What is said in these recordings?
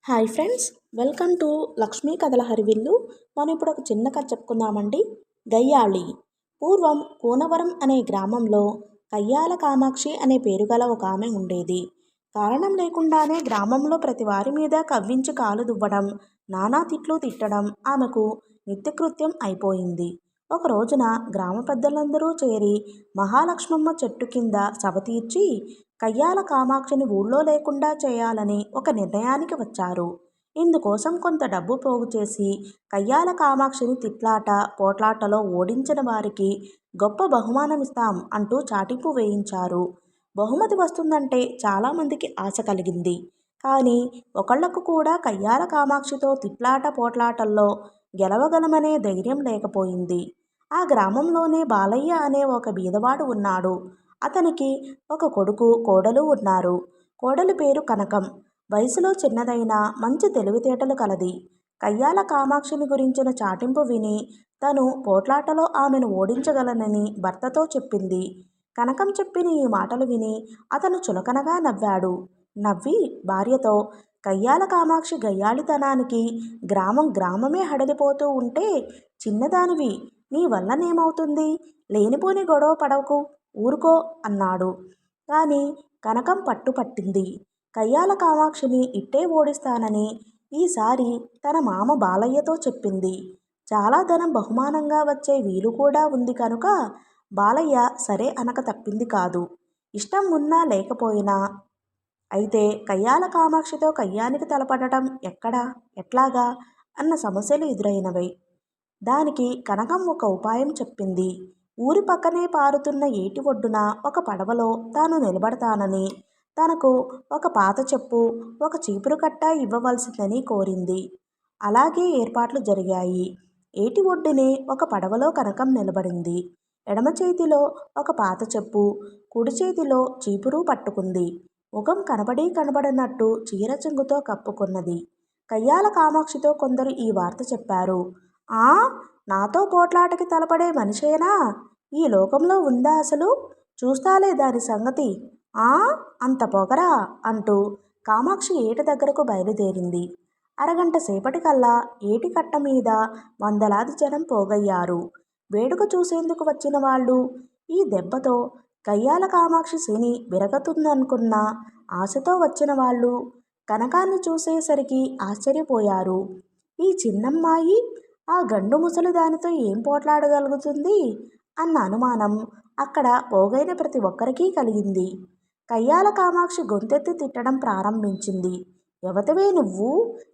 Hi friends, welcome to Lakshmi కథల హరివిల్లు. మనం ఇప్పుడు ఒక చిన్న కథ చెప్పుకుందామండి. గయ్యాళి. పూర్వం కూనవరం అనే గ్రామంలో కయ్యాల కామాక్షి అనే పేరు గల ఒక ఆమె ఉండేది. కారణం లేకుండానే గ్రామంలో ప్రతి వారి మీద కవ్వించి కాలు దువ్వడం, నానా తిట్లు తిట్టడం ఆమెకు నిత్యకృత్యం అయిపోయింది. ఒక రోజున గ్రామ పెద్దలందరూ చేరి మహాలక్ష్మమ్మ చెట్టు కింద సభ తీర్చి కయ్యాల కామాక్షిని ఊళ్ళో లేకుండా చేయాలని ఒక నిర్ణయానికి వచ్చారు. ఇందుకోసం కొంత డబ్బు పోగు చేసి కయ్యాల కామాక్షిని తిట్లాట పోట్లాటలో ఓడించిన వారికి గొప్ప బహుమానమిస్తాం అంటూ చాటింపు వేయించారు. బహుమతి వస్తుందంటే చాలామందికి ఆశ కలిగింది. కానీ ఒకళ్లకు కూడా కయ్యాల కామాక్షితో తిట్లాట పోట్లాటల్లో గెలవగలమనే ధైర్యం లేకపోయింది. ఆ గ్రామంలోనే బాలయ్య అనే ఒక బీదవాడు ఉన్నాడు. అతనికి ఒక కొడుకు కోడలు ఉన్నారు. కోడలి పేరు కనకం. వయసులో చిన్నదైనా మంచి తెలివితేటలు కలది. కయ్యాల కామాక్షిని గురించిన చాటింపు విని తను పోట్లాటలో ఆమెను ఓడించగలనని భర్తతో చెప్పింది. కనకం చెప్పిన ఈ మాటలు విని అతను చులకనగా నవ్వాడు. నవ్వి భార్యతో, కయ్యాల కామాక్షి గయ్యాళితనానికి గ్రామమే హడలిపోతూ ఉంటే చిన్నదానివి నీ వల్లనేమవుతుంది? లేనిపోని గొడవ పడవకు, ఊరుకో అన్నాడు. కానీ కనకం పట్టుపట్టింది. కయ్యాల కామాక్షిని ఇట్టే ఓడిస్తానని ఈసారి తన మామ బాలయ్యతో చెప్పింది. చాలా ధనం బహుమానంగా వచ్చే వీలు కూడా ఉంది కనుక బాలయ్య సరే అనక తప్పింది కాదు. ఇష్టం ఉన్నా లేకపోయినా. అయితే కయ్యాల కామాక్షితో కయ్యానికి తలపడటం ఎక్కడా, ఎట్లాగా అన్న సమస్యలు ఎదురైనవి. దానికి కనకం ఒక ఉపాయం చెప్పింది. ఊరి పక్కనే పారుతున్న ఏటి ఒడ్డున ఒక పడవలో తాను నిలబడతానని, తనకు ఒక పాత చెప్పు, ఒక చీపురు కట్ట ఇవ్వవలసిందని కోరింది. అలాగే ఏర్పాట్లు జరిగాయి. ఏటి ఒడ్డునే ఒక పడవలో కనకం నిలబడింది. ఎడమ చేతిలో ఒక పాత చెప్పు, కుడి చేతిలో చీపురు పట్టుకుంది. ముఖం కనబడనట్టు చీర చెంగుతో కప్పుకున్నది. కయ్యాల కామాక్షితో కొందరు ఈ వార్త చెప్పారు. ఆ, నాతో పోట్లాటకి తలపడే మనిషేనా? ఈ లోకంలో ఉందా అసలు? చూస్తాలే దాని సంగతి. ఆ, అంత పొగరా అంటూ కామాక్షి ఏటి దగ్గరకు బయలుదేరింది. అరగంట సేపటికల్లా ఏటి కట్ట మీద వందలాది జనం పోగయ్యారు. వేడుక చూసేందుకు వచ్చిన వాళ్ళు ఈ దెబ్బతో కయ్యాల కామాక్షి శని విరగతుందనుకున్న ఆశతో వచ్చిన వాళ్ళు కనకాన్ని చూసేసరికి ఆశ్చర్యపోయారు. ఈ చిన్నమ్మాయి ఆ గండు ముసలి దానితో ఏం పోట్లాడగలుగుతుంది అన్న అనుమానం అక్కడ పోగైన ప్రతి ఒక్కరికి కలిగింది. కయ్యాల కామాక్షి గొంతెత్తి తిట్టడం ప్రారంభించింది. ఎవతవే నువ్వు?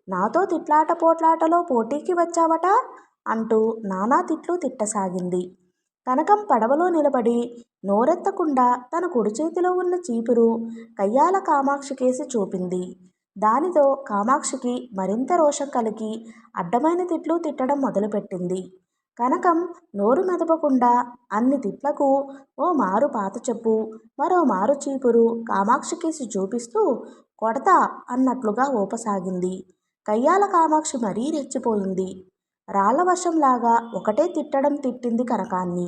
నాతో తిట్లాట పోట్లాటలో పోటీకి వచ్చావట అంటూ నానా తిట్లు తిట్టసాగింది. కనకం పడవలో నిలబడి నోరెత్తకుండా తన కుడి చేతిలో ఉన్న చీపురు కయ్యాల కామాక్షి కేసి చూపింది. దానితో కామాక్షికి మరింత రోషం కలిగి అడ్డమైన తిట్లు తిట్టడం మొదలుపెట్టింది. కనకం నోరు మెదపకుండా అన్ని తిట్లకు ఓ మారు పాత చెప్పు, మరో మారు చీపురు కామాక్షికేసి చూపిస్తూ కొడతా అన్నట్లుగా ఊపసాగింది. కయ్యాల కామాక్షి మరీ రెచ్చిపోయింది. రాళ్ల వర్షంలాగా ఒకటే తిట్టింది కనకాన్ని.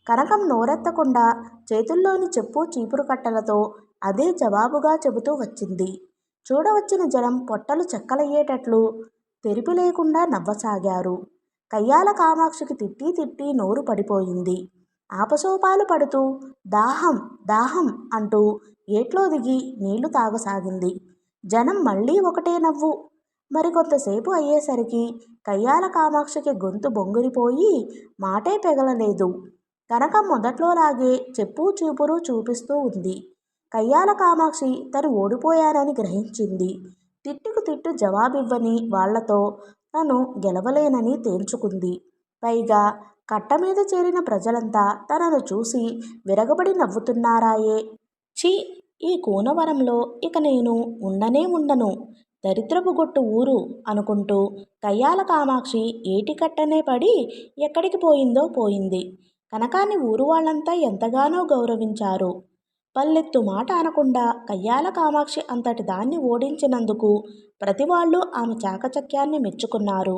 కనకం నోరెత్తకుండా చేతుల్లోని చెప్పు చీపురు కట్టలతో అదే జవాబుగా చెబుతూ వచ్చింది. చూడవచ్చిన జనం పొట్టలు చెక్కలయ్యేటట్లు తెరిపి లేకుండా నవ్వసాగారు. కయ్యాల కామాక్షికి తిట్టి తిట్టి నోరు పడిపోయింది. ఆపసోపాలు పడుతూ దాహం దాహం అంటూ ఏట్లో దిగి నీళ్లు తాగసాగింది. జనం మళ్ళీ ఒకటే నవ్వు. మరికొంతసేపు అయ్యేసరికి కయ్యాల కామాక్షికి గొంతు బొంగురిపోయి మాటే పెగలలేదు. కనకం మొదట్లోలాగే చెప్పు చీపురు చూపిస్తూ ఉంది. కయ్యాల కామాక్షి తను ఓడిపోయానని గ్రహించింది. తిట్టుకు తిట్టు జవాబివ్వని వాళ్లతో తను గెలవలేనని తేల్చుకుంది. పైగా కట్టమీద చేరిన ప్రజలంతా తనను చూసి విరగబడి నవ్వుతున్నారాయే. ఛీ, ఈ కూనవరంలో ఇక నేను ఉండను, దరిద్రపు గొట్టు ఊరు అనుకుంటూ కయ్యాల కామాక్షి ఏటికట్టనే పడి ఎక్కడికి పోయిందో పోయింది. కనకాన్ని ఊరు వాళ్ళంతా ఎంతగానో గౌరవించారు. పల్లెత్తు మాట అనకుండా కయ్యాల కామాక్షి అంతటి దాన్ని ఓడించినందుకు ప్రతివాళ్ళు ఆమె చాకచక్యాన్ని మెచ్చుకున్నారు.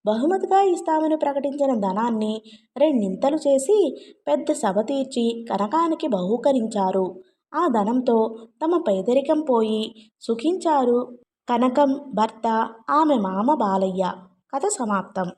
బహుమతిగా ఇస్తామని ప్రకటించిన ధనాన్ని రెండింతలు చేసి పెద్ద సభ తీర్చి కనకానికి బహూకరించారు. ఆ ధనంతో తమ పేదరికం పోయి సుఖించారు. కనకం భర్త, ఆమె మామ బాలయ్య. కథ సమాప్తం.